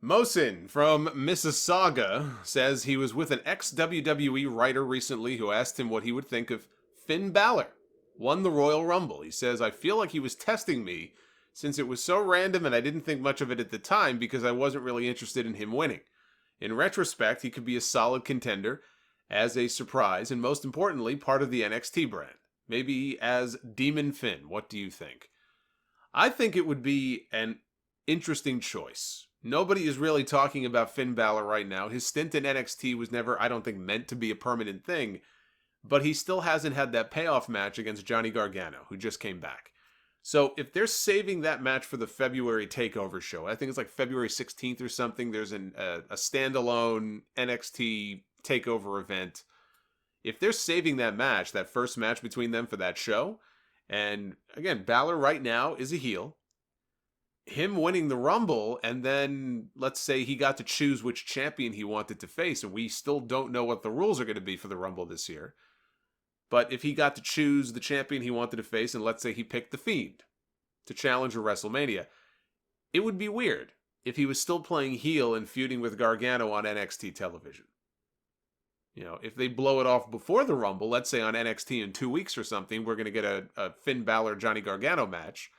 Mosin from Mississauga says he was with an ex-WWE writer recently who asked him what he would think of Finn Balor. Won the Royal Rumble. He says, I feel like he was testing me since it was so random and I didn't think much of it at the time because I wasn't really interested in him winning. In retrospect, he could be a solid contender as a surprise and most importantly, part of the NXT brand. Maybe as Demon Finn. What do you think? I think it would be an interesting choice. Nobody is really talking about Finn Balor right now. His stint in NXT was never, I don't think, meant to be a permanent thing. But he still hasn't had that payoff match against Johnny Gargano, who just came back. So if they're saving that match for the February TakeOver show, I think it's like February 16th or something, there's a standalone NXT TakeOver event. If they're saving that match, that first match between them for that show, and again, Balor right now is a heel. Him winning the Rumble, and then let's say he got to choose which champion he wanted to face, and we still don't know what the rules are going to be for the Rumble this year. But if he got to choose the champion he wanted to face, and let's say he picked the Fiend to challenge at WrestleMania, it would be weird if he was still playing heel and feuding with Gargano on NXT television. You know, if they blow it off before the Rumble, let's say on NXT in 2 weeks or something, we're going to get a Finn Balor Johnny Gargano match.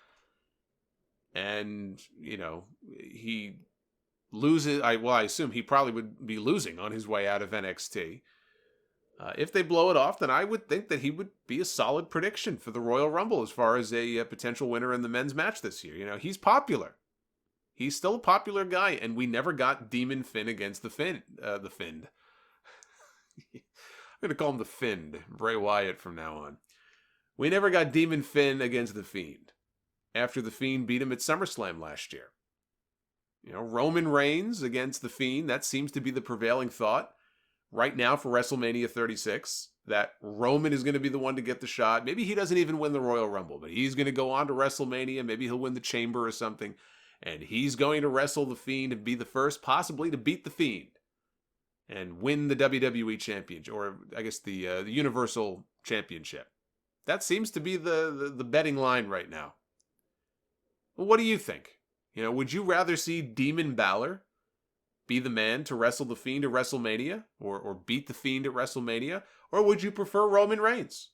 And, you know, he loses. I assume he probably would be losing on his way out of NXT. If they blow it off, then I would think that he would be a solid prediction for the Royal Rumble as far as a potential winner in the men's match this year. You know, he's popular. He's still a popular guy, and we never got Demon Finn against the Fiend. I'm going to call him the Fiend, Bray Wyatt from now on. We never got Demon Finn against the Fiend after the Fiend beat him at SummerSlam last year. You know, Roman Reigns against the Fiend, that seems to be the prevailing thought right now for WrestleMania 36, that Roman is going to be the one to get the shot. Maybe he doesn't even win the Royal Rumble, but he's going to go on to WrestleMania. Maybe he'll win the Chamber or something, and he's going to wrestle the Fiend and be the first possibly to beat the Fiend and win the WWE Championship, or I guess the Universal Championship. That seems to be the betting line right now. Well, what do you think? You know, would you rather see Demon Balor be the man to wrestle the Fiend at WrestleMania, or beat the Fiend at WrestleMania, or would you prefer Roman Reigns?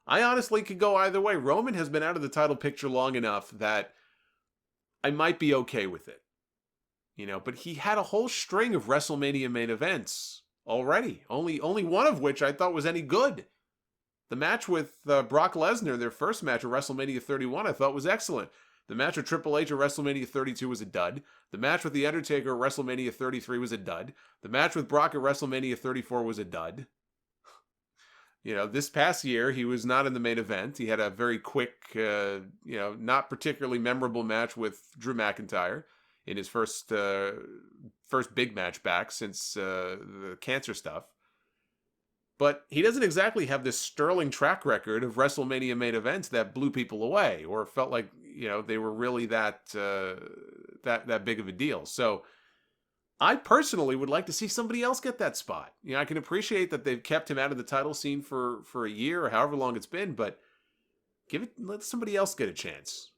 I honestly could go either way. Roman has been out of the title picture long enough that I might be okay with it. You know, but he had a whole string of WrestleMania main events already. Only one of which I thought was any good. The match with Brock Lesnar, their first match at WrestleMania 31, I thought was excellent. The match with Triple H at WrestleMania 32 was a dud. The match with The Undertaker at WrestleMania 33 was a dud. The match with Brock at WrestleMania 34 was a dud. You know, this past year, he was not in the main event. He had a very quick, not particularly memorable match with Drew McIntyre in his first big match back since the cancer stuff. But he doesn't exactly have this sterling track record of WrestleMania main events that blew people away or felt like, you know, they were really that big of a deal. So I personally would like to see somebody else get that spot. You know, I can appreciate that they've kept him out of the title scene for a year or however long it's been, but let somebody else get a chance.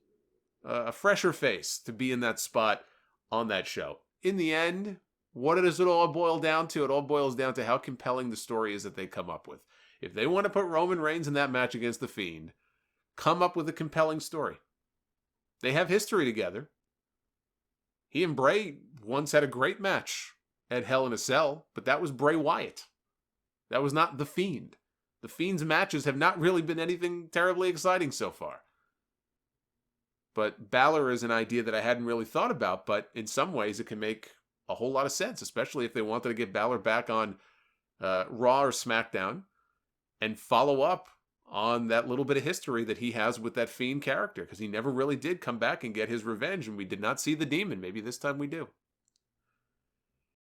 A fresher face to be in that spot on that show. In the end, what does it all boil down to? It all boils down to how compelling the story is that they come up with. If they want to put Roman Reigns in that match against The Fiend, come up with a compelling story. They have history together. He and Bray once had a great match at Hell in a Cell, but that was Bray Wyatt. That was not The Fiend. The Fiend's matches have not really been anything terribly exciting so far. But Balor is an idea that I hadn't really thought about, but in some ways it can make a whole lot of sense, especially if they wanted to get Balor back on Raw or SmackDown and follow up on that little bit of history that he has with that Fiend character, because he never really did come back and get his revenge, and we did not see the Demon. Maybe this time we do.